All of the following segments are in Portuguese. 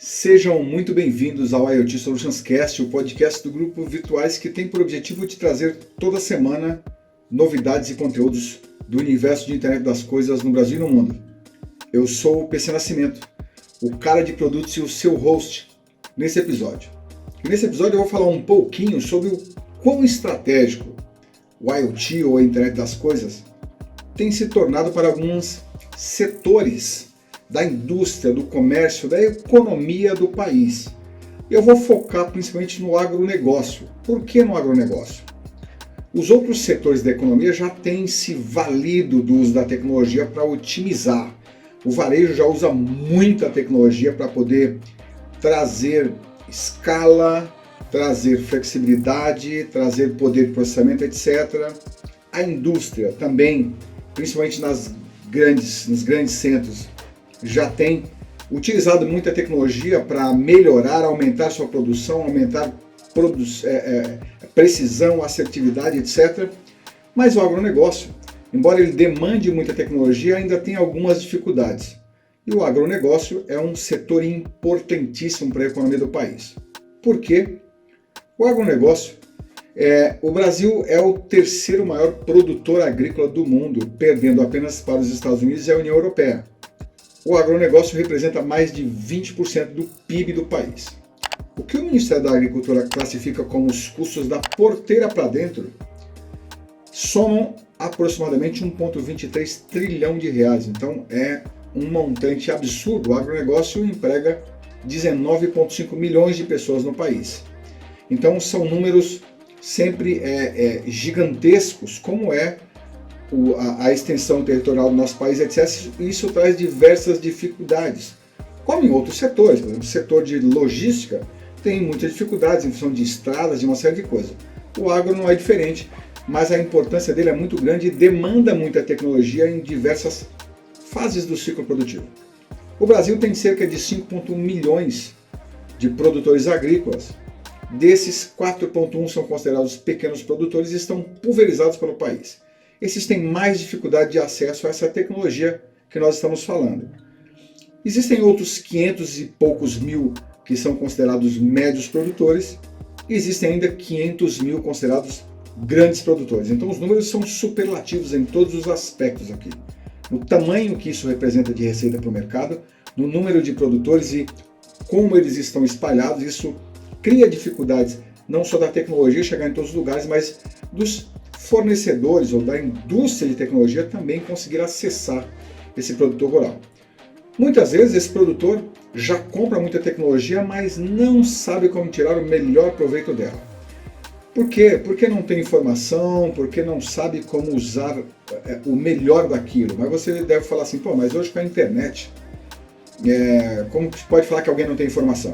Sejam muito bem-vindos ao IoT Solutions Cast, o podcast do grupo Virtuais que tem por objetivo te trazer toda semana novidades e conteúdos do universo de internet das coisas no Brasil e no mundo. Eu sou o PC Nascimento, o cara de produtos e o seu host nesse episódio. E nesse episódio eu vou falar um pouquinho sobre o quão estratégico o IoT ou a internet das coisas tem se tornado para alguns setores da indústria, do comércio, da economia do país. Eu vou focar principalmente no agronegócio. Por que no agronegócio? Os outros setores da economia já têm se valido do uso da tecnologia para otimizar. O varejo já usa muita tecnologia para poder trazer escala, trazer flexibilidade, trazer poder de processamento, etc. A indústria também, principalmente nos grandes centros, já tem utilizado muita tecnologia para melhorar, aumentar sua produção, aumentar precisão, assertividade, etc. Mas o agronegócio, embora ele demande muita tecnologia, ainda tem algumas dificuldades. E o agronegócio é um setor importantíssimo para a economia do país. Por quê? O agronegócio, o Brasil é o terceiro maior produtor agrícola do mundo, perdendo apenas para os Estados Unidos e a União Europeia. O agronegócio representa mais de 20% do PIB do país. O que o Ministério da Agricultura classifica como os custos da porteira para dentro somam aproximadamente 1,23 trilhão de reais. Então é um montante absurdo. O agronegócio emprega 19,5 milhões de pessoas no país. Então são números sempre gigantescos, como é a extensão territorial do nosso país, etc. Isso traz diversas dificuldades, como em outros setores. Por exemplo, o setor de logística tem muitas dificuldades em função de estradas, de uma série de coisas. O agro não é diferente, mas a importância dele é muito grande e demanda muita tecnologia em diversas fases do ciclo produtivo. O Brasil tem cerca de 5,1 milhões de produtores agrícolas. Desses, 4,1 são considerados pequenos produtores e estão pulverizados pelo país. Esses têm mais dificuldade de acesso a essa tecnologia que nós estamos falando. Existem outros 500 e poucos mil que são considerados médios produtores, e existem ainda 500 mil considerados grandes produtores. Então os números são superlativos em todos os aspectos aqui. No tamanho que isso representa de receita para o mercado, no número de produtores e como eles estão espalhados, isso cria dificuldades não só da tecnologia chegar em todos os lugares, mas dos fornecedores ou da indústria de tecnologia também conseguir acessar esse produtor rural. Muitas vezes esse produtor já compra muita tecnologia, mas não sabe como tirar o melhor proveito dela. Por quê? Porque não tem informação, porque não sabe como usar o melhor daquilo. Mas você deve falar assim, pô, mas hoje com a internet, como pode falar que alguém não tem informação?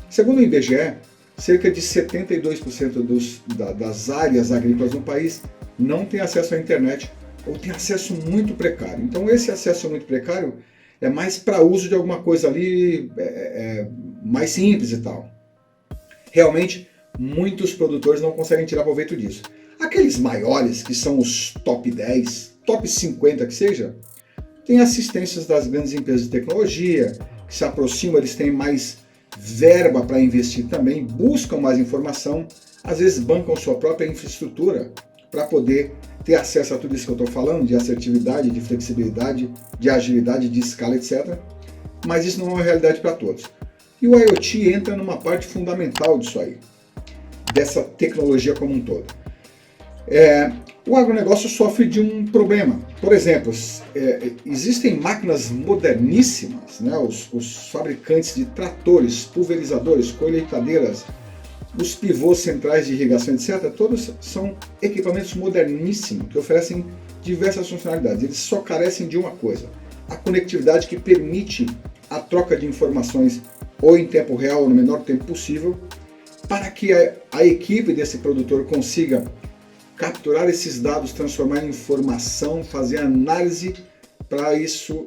Segundo o IBGE, cerca de 72% das áreas agrícolas no país não tem acesso à internet ou tem acesso muito precário. Então esse acesso muito precário é mais para uso de alguma coisa ali mais simples e tal. Realmente, muitos produtores não conseguem tirar proveito disso. Aqueles maiores, que são os top 10, top 50 que seja, têm assistências das grandes empresas de tecnologia, que se aproximam, eles têm mais verba para investir também, buscam mais informação, às vezes bancam sua própria infraestrutura para poder ter acesso a tudo isso que eu estou falando, de assertividade, de flexibilidade, de agilidade, de escala, etc. Mas isso não é uma realidade para todos. E o IoT entra numa parte fundamental disso aí, dessa tecnologia como um todo. O agronegócio sofre de um problema. Por exemplo, existem máquinas moderníssimas, né? Os fabricantes de tratores, pulverizadores, colheitadeiras, os pivôs centrais de irrigação, etc., todos são equipamentos moderníssimos que oferecem diversas funcionalidades. Eles só carecem de uma coisa: a conectividade que permite a troca de informações ou em tempo real ou no menor tempo possível, para que a equipe desse produtor consiga capturar esses dados, transformar em informação, fazer análise, para isso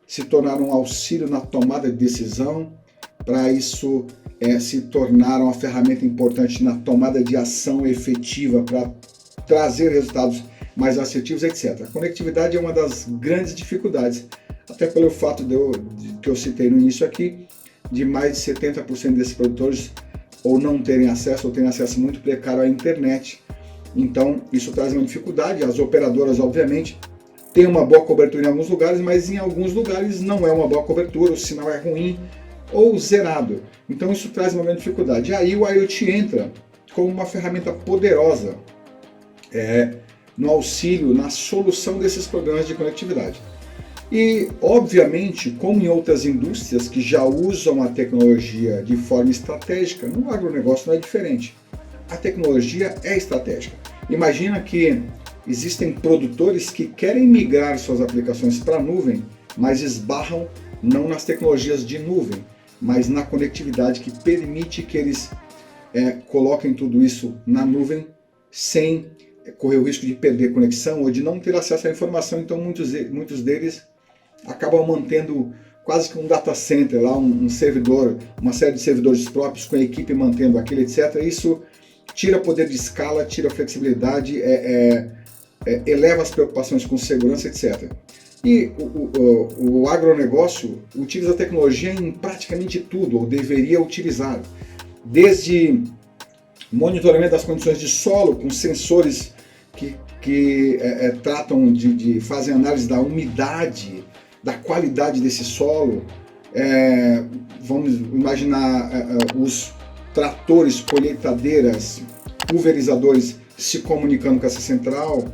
se tornar um auxílio na tomada de decisão, para isso se tornar uma ferramenta importante na tomada de ação efetiva, para trazer resultados mais assertivos, etc. A conectividade é uma das grandes dificuldades, até pelo fato que eu citei no início aqui, de mais de 70% desses produtores ou não terem acesso, ou terem acesso muito precário à internet. Então, isso traz uma dificuldade. As operadoras, obviamente, têm uma boa cobertura em alguns lugares, mas em alguns lugares não é uma boa cobertura, o sinal é ruim ou zerado. Então, isso traz uma grande dificuldade. E aí o IoT entra como uma ferramenta poderosa no auxílio, na solução desses problemas de conectividade. E, obviamente, como em outras indústrias que já usam a tecnologia de forma estratégica, no agronegócio não é diferente. A tecnologia é estratégica. Imagina que existem produtores que querem migrar suas aplicações para a nuvem, mas esbarram não nas tecnologias de nuvem, mas na conectividade que permite que eles coloquem tudo isso na nuvem sem correr o risco de perder conexão ou de não ter acesso à informação. Então muitos deles acabam mantendo quase que um data center lá, um servidor, uma série de servidores próprios com a equipe mantendo aquilo, etc. Isso tira poder de escala, tira flexibilidade, eleva as preocupações com segurança, etc. E o agronegócio utiliza a tecnologia em praticamente tudo, ou deveria utilizar, desde monitoramento das condições de solo, com sensores que tratam fazem análise da umidade, da qualidade desse solo. Vamos imaginar os tratores, colheitadeiras, pulverizadores se comunicando com essa central,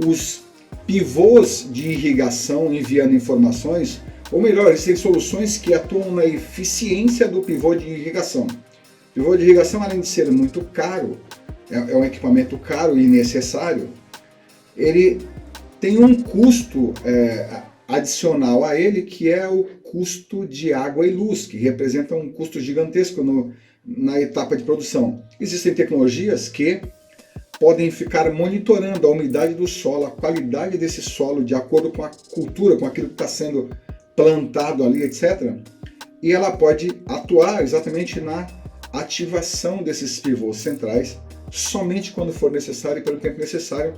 os pivôs de irrigação enviando informações, ou melhor, eles têm soluções que atuam na eficiência do pivô de irrigação. O pivô de irrigação, além de ser muito caro, é um equipamento caro e necessário, ele tem um custo adicional a ele, que é o custo de água e luz, que representa um custo gigantesco na etapa de produção. Existem tecnologias que podem ficar monitorando a umidade do solo, a qualidade desse solo, de acordo com a cultura, com aquilo que está sendo plantado ali, etc. E ela pode atuar exatamente na ativação desses pivôs centrais, somente quando for necessário e pelo tempo necessário,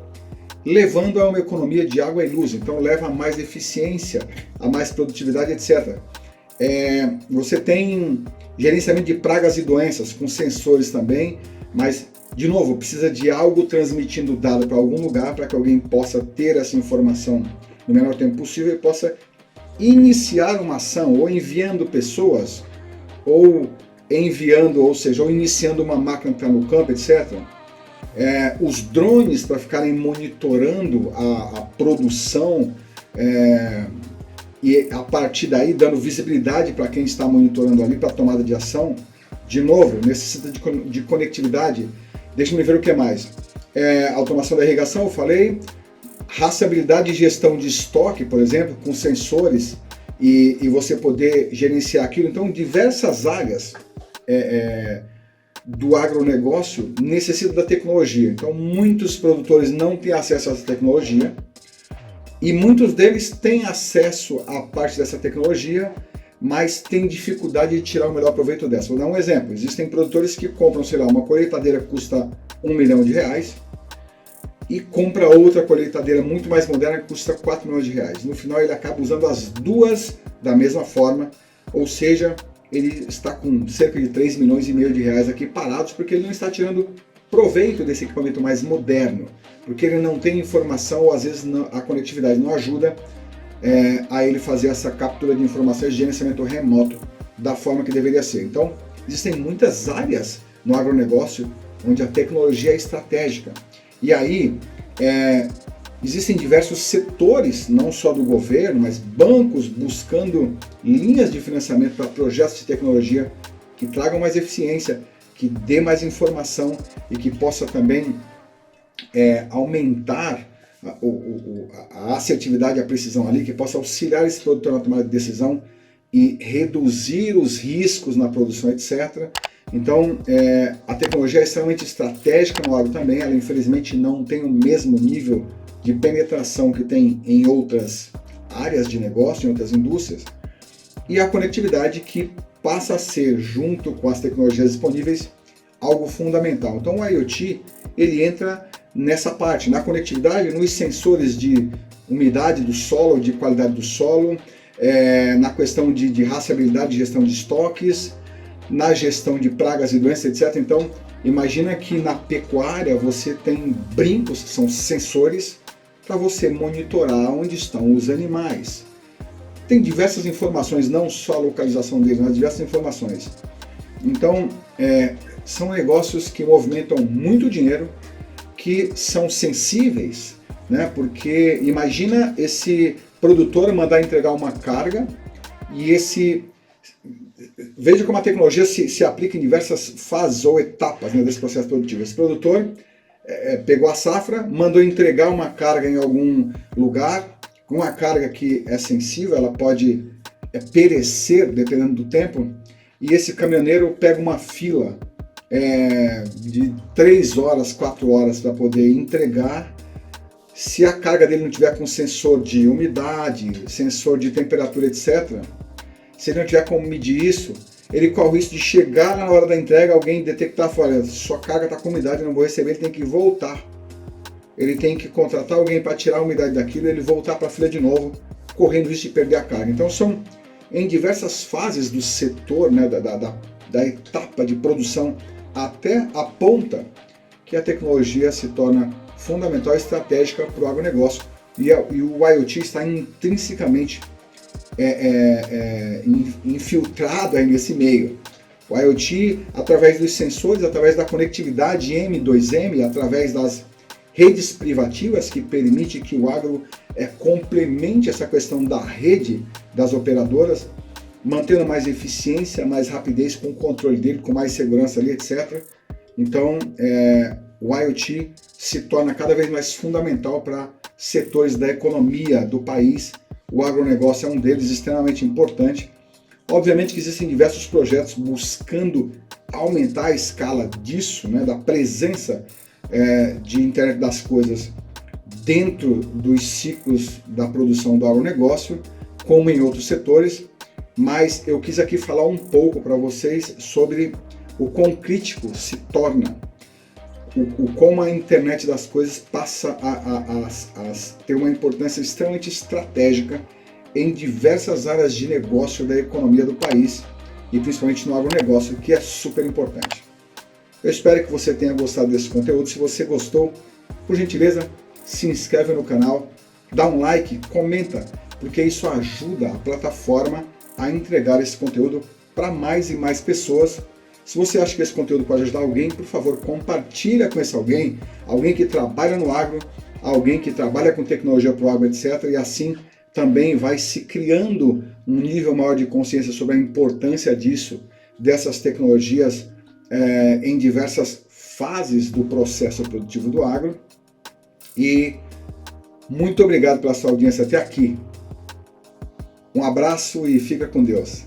levando a uma economia de água e luz. Então leva a mais eficiência, a mais produtividade, etc. Você tem gerenciamento de pragas e doenças com sensores também, mas, de novo, precisa de algo transmitindo dado para algum lugar para que alguém possa ter essa informação no menor tempo possível e possa iniciar uma ação, ou enviando pessoas, ou iniciando uma máquina que está no campo, etc. Os drones para ficarem monitorando a produção e a partir daí dando visibilidade para quem está monitorando ali para a tomada de ação. De novo, necessita de conectividade. Deixa-me ver o que mais. Automação da irrigação, eu falei. Rastreabilidade e gestão de estoque, por exemplo, com sensores e você poder gerenciar aquilo. Então, diversas áreas do agronegócio necessitam da tecnologia. Então, muitos produtores não têm acesso a essa tecnologia e muitos deles têm acesso a parte dessa tecnologia, mas têm dificuldade de tirar o melhor proveito dessa. Vou dar um exemplo. Existem produtores que compram, sei lá, uma colheitadeira que custa R$1 milhão e compra outra colheitadeira muito mais moderna que custa R$4 milhões. No final ele acaba usando as duas da mesma forma, ou seja, ele está com cerca de R$3,5 milhões aqui parados porque ele não está tirando proveito desse equipamento mais moderno, porque ele não tem informação ou às vezes a conectividade não ajuda a ele fazer essa captura de informações de gerenciamento remoto da forma que deveria ser. Então, existem muitas áreas no agronegócio onde a tecnologia é estratégica. E aí, existem diversos setores, não só do governo, mas bancos buscando linhas de financiamento para projetos de tecnologia que tragam mais eficiência, que dê mais informação e que possa também aumentar a assertividade e a precisão ali, que possa auxiliar esse produtor na tomada de decisão e reduzir os riscos na produção, etc. Então, a tecnologia é extremamente estratégica no agro também. Ela, infelizmente, não tem o mesmo nível de penetração que tem em outras áreas de negócio, em outras indústrias. E a conectividade que passa a ser, junto com as tecnologias disponíveis, algo fundamental. Então, o IoT, ele entra nessa parte, na conectividade, nos sensores de umidade do solo, de qualidade do solo, na questão de rastreabilidade, gestão de estoques, na gestão de pragas e doenças, etc. Então, imagina que na pecuária você tem brincos, que são sensores, para você monitorar onde estão os animais. Tem diversas informações, não só a localização deles, mas diversas informações. Então, são negócios que movimentam muito dinheiro, que são sensíveis, né? Porque imagina esse produtor mandar entregar uma carga e veja como a tecnologia se aplica em diversas fases ou etapas, né, desse processo produtivo. Esse produtor pegou a safra, mandou entregar uma carga em algum lugar, uma carga que é sensível, ela pode perecer dependendo do tempo, e esse caminhoneiro pega uma fila de 3 horas, 4 horas para poder entregar. Se a carga dele não tiver com sensor de umidade, sensor de temperatura, etc., se ele não tiver como medir isso, ele corre o risco de chegar na hora da entrega, alguém detectar e falar, sua carga está com umidade, eu não vou receber, ele tem que voltar. Ele tem que contratar alguém para tirar a umidade daquilo, ele voltar para a fila de novo, correndo o risco de perder a carga. Então são em diversas fases do setor, né, da etapa de produção até a ponta, que a tecnologia se torna fundamental e estratégica para o agronegócio. E o IoT está intrinsecamente infiltrado aí nesse meio. O IoT, através dos sensores, através da conectividade M2M, através das redes privativas, que permite que o agro complemente essa questão da rede das operadoras, mantendo mais eficiência, mais rapidez com o controle dele, com mais segurança ali, etc. Então, o IoT se torna cada vez mais fundamental para setores da economia do país. O agronegócio é um deles, extremamente importante. Obviamente que existem diversos projetos buscando aumentar a escala disso, né, da presença de internet das coisas dentro dos ciclos da produção do agronegócio, como em outros setores, mas eu quis aqui falar um pouco para vocês sobre o quão crítico se torna, como a internet das coisas passa a ter uma importância extremamente estratégica em diversas áreas de negócio da economia do país e principalmente no agronegócio, que é super importante. Eu espero que você tenha gostado desse conteúdo. Se você gostou, por gentileza, se inscreve no canal, dá um like, comenta, porque isso ajuda a plataforma a entregar esse conteúdo para mais e mais pessoas. Se você acha que esse conteúdo pode ajudar alguém, por favor, compartilha com esse alguém que trabalha no agro, alguém que trabalha com tecnologia para o agro, etc. E assim também vai se criando um nível maior de consciência sobre a importância dessas tecnologias em diversas fases do processo produtivo do agro. E muito obrigado pela sua audiência até aqui. Um abraço e fica com Deus.